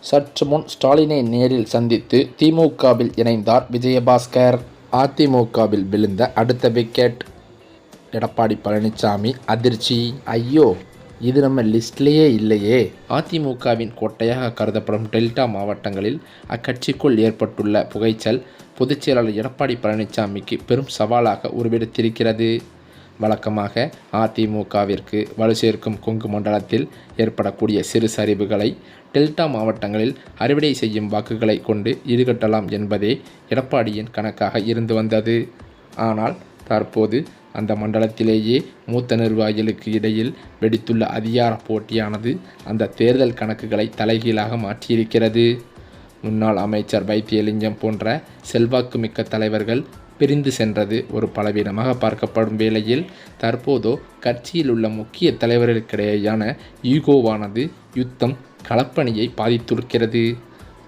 சற்று முன் ஸ்டாலினை நேரில் சந்தித்து திமுகவில் இணைந்தார் விஜயபாஸ்கர். அதிமுகவில் விழுந்த அடுத்த விக்கெட். எடப்பாடி பழனிசாமி அதிர்ச்சி. ஐயோ, இது நம்ம லிஸ்ட்லேயே இல்லையே. அதிமுகவின் கோட்டையாக கருதப்படும் டெல்டா மாவட்டங்களில் அக்கட்சிக்குள் ஏற்பட்டுள்ள புகைச்சல் பொதுச்செயலாளர் எடப்பாடி பழனிசாமிக்கு பெரும் சவாலாக உருவெடுத்திருக்கிறது. வழக்கமாக அதிமுகவிற்கு வலு சேர்க்கும் கொங்கு மண்டலத்தில் ஏற்படக்கூடிய சிறு சரிவுகளை டெல்டா மாவட்டங்களில் அறுவடை செய்யும் வாக்குகளை கொண்டு ஈடுகட்டலாம் என்பதே எடப்பாடியின் கணக்காக இருந்து வந்தது. ஆனால் தற்போது அந்த மண்டலத்திலேயே மூத்த நிர்வாகிகளுக்கு இடையில் வெடித்துள்ள அதிகார போட்டியானது அந்த தேர்தல் கணக்குகளை தலைகீழாக மாற்றியிருக்கிறது. முன்னாள் அமைச்சர் வைத்தியலிங்கம் போன்ற செல்வாக்குமிக்க தலைவர்கள் பிரிந்து சென்றது ஒரு பலவீனமாக பார்க்கப்படும் வேளையில் தற்போதோ கட்சியில் உள்ள முக்கிய தலைவர்களுக்கிடையேயான ஈகோவானது யுத்தம் களப்பணியை பாதித்திருக்கிறது.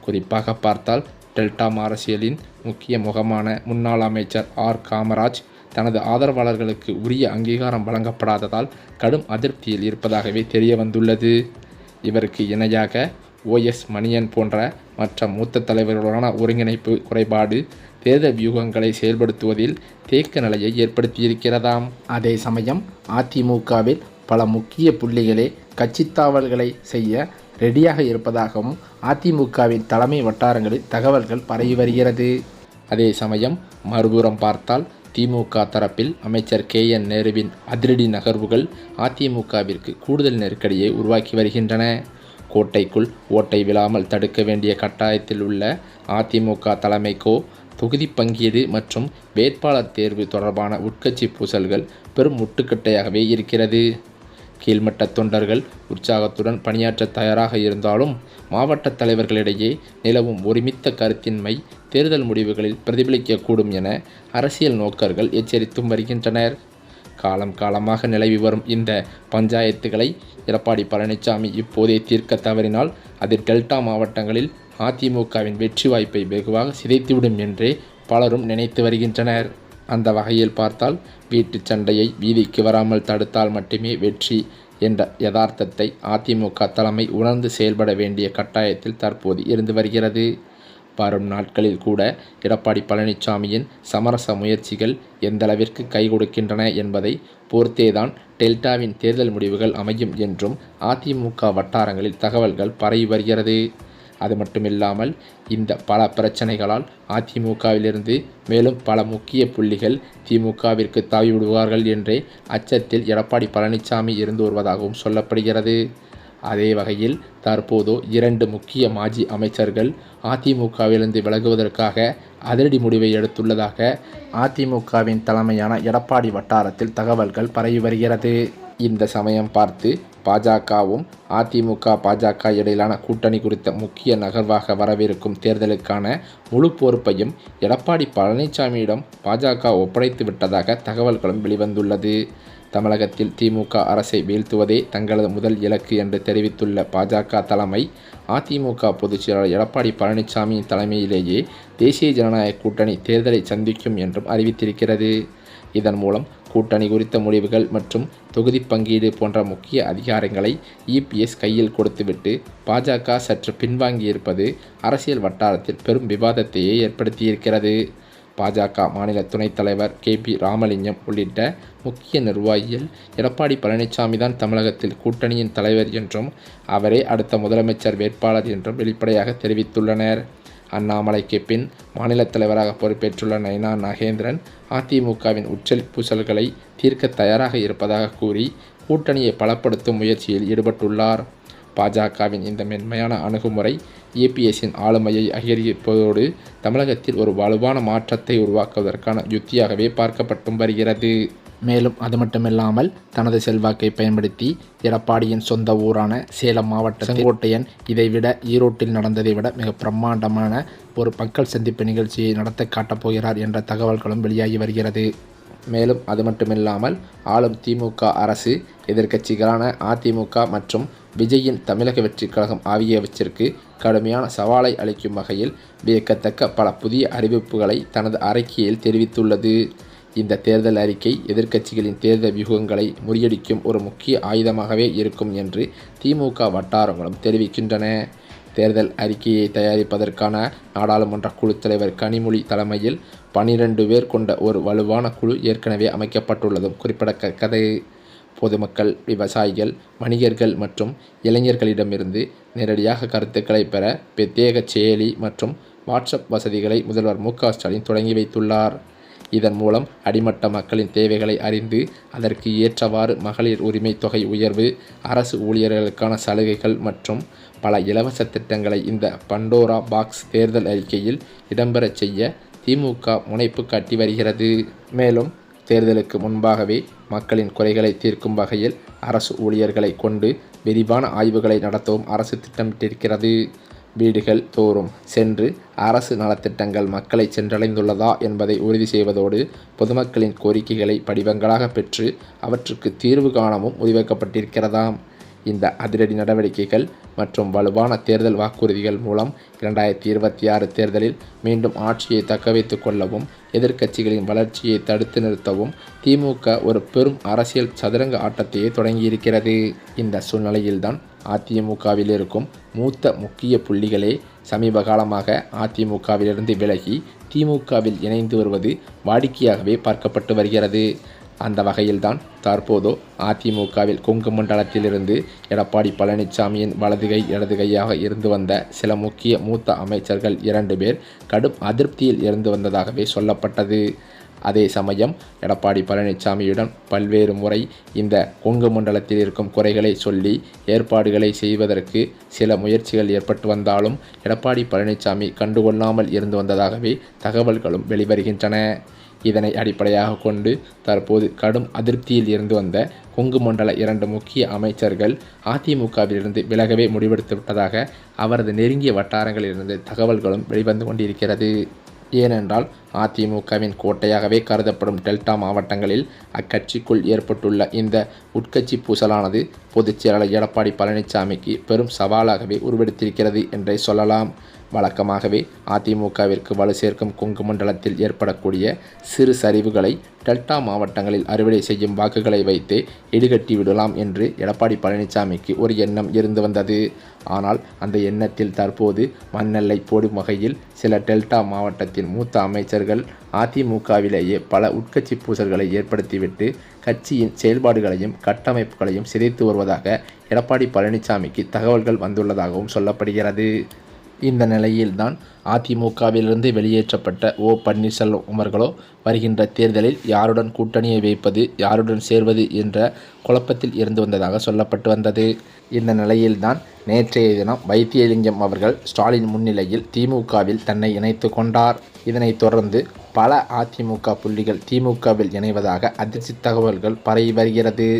குறிப்பாக பார்த்தால் டெல்டா அரசியலின் முக்கிய முகமான முன்னாள் அமைச்சர் காமராஜ் தனது ஆதரவாளர்களுக்கு உரிய அங்கீகாரம் வழங்கப்படாததால் கடும் அதிருப்தியில் இருப்பதாகவே தெரிய வந்துள்ளது. இவருக்கு இணையாக மணியன் போன்ற மற்ற மூத்த தலைவர்களுடனான ஒருங்கிணைப்பு குறைபாடு தேர்தல் வியூகங்களை செயல்படுத்துவதில் தேக்க நிலையை ஏற்படுத்தியிருக்கிறதாம். அதே சமயம் அதிமுகவில் பல முக்கிய புள்ளிகளே கட்சி தாவல்களை செய்ய ரெடியாக இருப்பதாகவும் அதிமுகவின் தலைமை வட்டாரங்களில் தகவல்கள் பரவி வருகிறது. அதே சமயம் மறுபுறம் பார்த்தால் திமுக தரப்பில் அமைச்சர் KN நேருவின் அதிரடி நகர்வுகள் அதிமுகவிற்கு கூடுதல் நெருக்கடியை உருவாக்கி வருகின்றன. கோட்டைக்குள் ஓட்டை விழாமல் தடுக்க வேண்டிய கட்டாயத்தில் உள்ள அதிமுக தலைமைக்கோ தொகுதி பங்கீடு மற்றும் வேட்பாளர் தேர்வு தொடர்பான உட்கட்சி பூசல்கள் பெரும் முட்டுக்கட்டையாகவே இருக்கிறது. கீழ்மட்ட தொண்டர்கள் உற்சாகத்துடன் பணியாற்ற தயாராக இருந்தாலும் மாவட்ட தலைவர்களிடையே நிலவும் ஒருமித்த கருத்தின்மை தேர்தல் முடிவுகளில் பிரதிபலிக்கக்கூடும் என அரசியல் நோக்கர்கள் எச்சரித்தும் வருகின்றனர். காலமாக நிலவி வரும் இந்த பஞ்சாயத்துகளை எடப்பாடி பழனிசாமி இப்போதே தீர்க்க தவறினால் அது டெல்டா மாவட்டங்களில் அதிமுகவின் வெற்றி வாய்ப்பை வெகுவாக சிதைத்துவிடும் என்றே பலரும் நினைத்து வருகின்றனர். அந்த வகையில் பார்த்தால் வீட்டு சண்டையை வீதிக்கு வராமல் தடுத்தால் மட்டுமே வெற்றி என்ற யதார்த்தத்தை அதிமுக தலைமை உணர்ந்து செயல்பட வேண்டிய கட்டாயத்தில் தற்போது இருந்து வருகிறது. வரும் நாட்களில் கூட எடப்பாடி பழனிசாமியின் சமரச முயற்சிகள் எந்தளவிற்கு கை கொடுக்கின்றன என்பதை பொறுத்தேதான் டெல்டாவின் தேர்தல் முடிவுகள் அமையும் என்றும் அதிமுக வட்டாரங்களில் தகவல்கள் பரவி வருகிறது. அது மட்டுமில்லாமல் இந்த பல பிரச்சனைகளால் அதிமுகவிலிருந்து மேலும் பல முக்கிய புள்ளிகள் திமுகவிற்கு தாவிவிடுவார்கள் என்றே அச்சத்தில் எடப்பாடி பழனிசாமி இருந்து வருவதாகவும் சொல்லப்படுகிறது. அதே வகையில் தற்போது 2 முக்கிய மாஜி அமைச்சர்கள் அதிமுகவிலிருந்து விலகுவதற்காக அதிரடி முடிவை எடுத்துள்ளதாக அதிமுகவின் தலைமையான எடப்பாடி வட்டாரத்தில் தகவல்கள் பரவி வருகிறது. இந்த சமயம் பார்த்து பாஜகவும் பாஜக இடையிலான கூட்டணி குறித்த முக்கிய நகர்வாக வரவிருக்கும் தேர்தலுக்கான முழு பொறுப்பையும் எடப்பாடி பழனிசாமியிடம் பாஜக ஒப்படைத்து விட்டதாக தகவல்களும் வெளிவந்துள்ளது. தமிழகத்தில் திமுக அரசை வீழ்த்துவதே தங்களது முதல் இலக்கு என்று தெரிவித்துள்ள பாஜக தலைமை அதிமுக பொதுச் செயலாளர் எடப்பாடி பழனிசாமியின் தலைமையிலேயே தேசிய ஜனநாயக கூட்டணி தேர்தலை சந்திக்கும் என்றும் அறிவித்திருக்கிறது. இதன் மூலம் கூட்டணி குறித்த முடிவுகள் மற்றும் தொகுதி பங்கீடு போன்ற முக்கிய அதிகாரங்களை EPS கையில் கொடுத்துவிட்டு பாஜக சற்று பின்வாங்கியிருப்பது அரசியல் வட்டாரத்தில் பெரும் விவாதத்தையே ஏற்படுத்தியிருக்கிறது. பாஜக மாநில துணைத் தலைவர் KP ராமலிங்கம் உள்ளிட்ட முக்கிய நிர்வாகிகள் எடப்பாடி பழனிசாமி தான் தமிழகத்தில் கூட்டணியின் தலைவர் என்றும் அவரே அடுத்த முதலமைச்சர் வேட்பாளர் என்றும் வெளிப்படையாக தெரிவித்துள்ளனர். அண்ணாமலைக்கு பின் மாநில தலைவராக பொறுப்பேற்றுள்ள நைனா நாகேந்திரன் அதிமுகவின் உச்சல் பூசல்களை தீர்க்க தயாராக இருப்பதாக கூறி கூட்டணியை பலப்படுத்தும் முயற்சியில் ஈடுபட்டுள்ளார். பாஜகவின் இந்த மென்மையான அணுகுமுறை EPSன் ஆளுமையை அதிகரிப்பதோடு தமிழகத்தில் ஒரு வலுவான மாற்றத்தை உருவாக்குவதற்கான யுத்தியாகவே பார்க்கப்பட்டும் வருகிறது. மேலும் அது மட்டுமில்லாமல் தனது செல்வாக்கை பயன்படுத்தி எடப்பாடியின் சொந்த ஊரான சேலம் மாவட்ட செங்கோட்டையன் இதைவிட ஈரோட்டில் நடந்ததை விட மிக பிரம்மாண்டமான ஒரு மக்கள் சந்திப்பு நிகழ்ச்சியை நடத்த காட்டப்போகிறார் என்ற தகவல்களும் வெளியாகி வருகிறது. மேலும் அது மட்டுமில்லாமல் ஆளும் திமுக அரசு எதிர்க்கட்சிகளான அதிமுக மற்றும் விஜயின் தமிழக வெற்றி கழகம் ஆகியவற்றிற்கு கடுமையான சவாலை அளிக்கும் வகையில் வியக்கத்தக்க பல புதிய அறிவிப்புகளை தனது அறிக்கையில் தெரிவித்துள்ளது. இந்த தேர்தல் அறிக்கை எதிர்க்கட்சிகளின் தேர்தல் வியூகங்களை முறியடிக்கும் ஒரு முக்கிய ஆயுதமாகவே இருக்கும் என்று திமுக வட்டாரங்களும் தெரிவிக்கின்றன. தேர்தல் அறிக்கையை தயாரிப்பதற்கான நாடாளுமன்ற குழு தலைவர் கனிமொழி தலைமையில் 12 பேர் கொண்ட ஒரு வலுவான குழு ஏற்கனவே அமைக்கப்பட்டுள்ளதும் குறிப்பிடத்தக்கது. பொதுமக்கள், விவசாயிகள், வணிகர்கள் மற்றும் இளைஞர்களிடமிருந்து நேரடியாக கருத்துக்களை பெற பிரத்யேக செயலி மற்றும் வாட்ஸ்அப் வசதிகளை முதல்வர் மு.க.ஸ்டாலின் தொடங்கி வைத்துள்ளார். இதன் மூலம் அடிமட்ட மக்களின் தேவைகளை அறிந்து அதற்கு ஏற்றவாறு மகளிர் உரிமை தொகை உயர்வு, அரசு ஊழியர்களுக்கான சலுகைகள் மற்றும் பல இலவச திட்டங்களை இந்த பண்டோரா பாக்ஸ் தேர்தல் அறிக்கையில் இடம்பெறச் செய்ய திமுக முனைப்பு காட்டி வருகிறது. மேலும் தேர்தலுக்கு முன்பாகவே மக்களின் குறைகளை தீர்க்கும் வகையில் அரசு ஊழியர்களை கொண்டு விரிவான ஆய்வுகளை நடத்தவும் அரசு திட்டமிட்டிருக்கிறது. வீடுகள் தோறும் சென்று அரசு நலத்திட்டங்கள் மக்களை சென்றடைந்துள்ளதா என்பதை உறுதி செய்வதோடு பொதுமக்களின் கோரிக்கைகளை படிவங்களாக பெற்று அவற்றுக்கு தீர்வு காணவும் முடிவெடுக்கப்பட்டிருக்கிறதாம். இந்த அதிரடி நடவடிக்கைகள் மற்றும் வலுவான தேர்தல் வாக்குறுதிகள் மூலம் 2026 தேர்தலில் மீண்டும் ஆட்சியை தக்கவைத்துக் கொள்ளவும் எதிர்க்கட்சிகளின் வளர்ச்சியை தடுத்து நிறுத்தவும் திமுக ஒரு பெரும் அரசியல் சதுரங்க ஆட்டத்தையே தொடங்கியிருக்கிறது. இந்த சூழ்நிலையில்தான் அதிமுகவில் இருக்கும் மூத்த முக்கிய புள்ளிகளே சமீப காலமாக அதிமுகவிலிருந்து விலகி திமுகவில் இணைந்து வருவது வாடிக்கையாகவே பார்க்கப்பட்டு வருகிறது. அந்த வகையில்தான் தற்போது அதிமுகவில் கொங்கு மண்டலத்திலிருந்து எடப்பாடி பழனிசாமியின் வலதுகை இடதுகையாக இருந்து வந்த சில முக்கிய மூத்த அமைச்சர்கள் 2 பேர் கடும் அதிருப்தியில் இருந்து வந்ததாகவே சொல்லப்பட்டது. அதே சமயம் எடப்பாடி பழனிசாமியுடன் பல்வேறு முறை இந்த கொங்கு மண்டலத்தில் இருக்கும் குறைகளை சொல்லி ஏற்பாடுகளை செய்வதற்கு சில முயற்சிகள் ஏற்பட்டு வந்தாலும் எடப்பாடி பழனிசாமி கண்டுகொள்ளாமல் இருந்து வந்ததாகவே தகவல்களும் வெளிவருகின்றன. இதனை அடிப்படையாக கொண்டு தற்போது கடும் அதிருப்தியில் இருந்து வந்த கொங்கு மண்டல 2 முக்கிய அமைச்சர்கள் அதிமுகவிலிருந்து விலகவே முடிவெடுத்து விட்டதாக அவரது நெருங்கிய வட்டாரங்களிலிருந்து தகவல்களும் வெளிவந்து கொண்டிருக்கிறது. ஏனென்றால் அதிமுகவின் கோட்டையாகவே கருதப்படும் டெல்டா மாவட்டங்களில் அக்கட்சிக்குள் ஏற்பட்டுள்ள இந்த உட்கட்சி பூசலானது பொதுச் செயலாளர் எடப்பாடி பழனிசாமிக்கு பெரும் சவாலாகவே உருவெடுத்திருக்கிறது என்றே சொல்லலாம். வழக்கமாகவே அதிமுகவிற்கு வலு சேர்க்கும் கொங்கு மண்டலத்தில் ஏற்படக்கூடிய சிறு சரிவுகளை டெல்டா மாவட்டங்களில் அறுவடை செய்யும் வாக்குகளை வைத்து ஈடுகட்டி விடலாம் என்று எடப்பாடி பழனிசாமிக்கு ஒரு எண்ணம் இருந்து வந்தது. ஆனால் அந்த எண்ணத்தில் தற்போது மண்ணெல்லை போடும் வகையில் சில டெல்டா மாவட்டத்தின் மூத்த அமைச்சர்கள் அதிமுகவிலேயே பல உட்கட்சி பூசல்களை ஏற்படுத்திவிட்டு கட்சியின் செயல்பாடுகளையும் கட்டமைப்புகளையும் சிதைத்து வருவதாக எடப்பாடி பழனிசாமிக்கு தகவல்கள் வந்துள்ளதாகவும் சொல்லப்படுகிறது. இந்த நிலையில்தான் அதிமுகவிலிருந்து வெளியேற்றப்பட்ட ஓ. பன்னீர்செல்வம் அவர்களோ வருகின்ற தேர்தலில் யாருடன் கூட்டணியை வைப்பது, யாருடன் சேர்வது என்ற குழப்பத்தில் இருந்து வந்ததாக சொல்லப்பட்டு வந்தது. இந்த நிலையில்தான் நேற்றைய தினம் வைத்தியலிங்கம் அவர்கள் ஸ்டாலின் முன்னிலையில் திமுகவில் தன்னை இணைத்து கொண்டார். இதனைத் தொடர்ந்து பல அதிமுக புள்ளிகள் திமுகவில் இணைவதாக அதிர்ச்சி தகவல்கள் பரவி வருகிறது.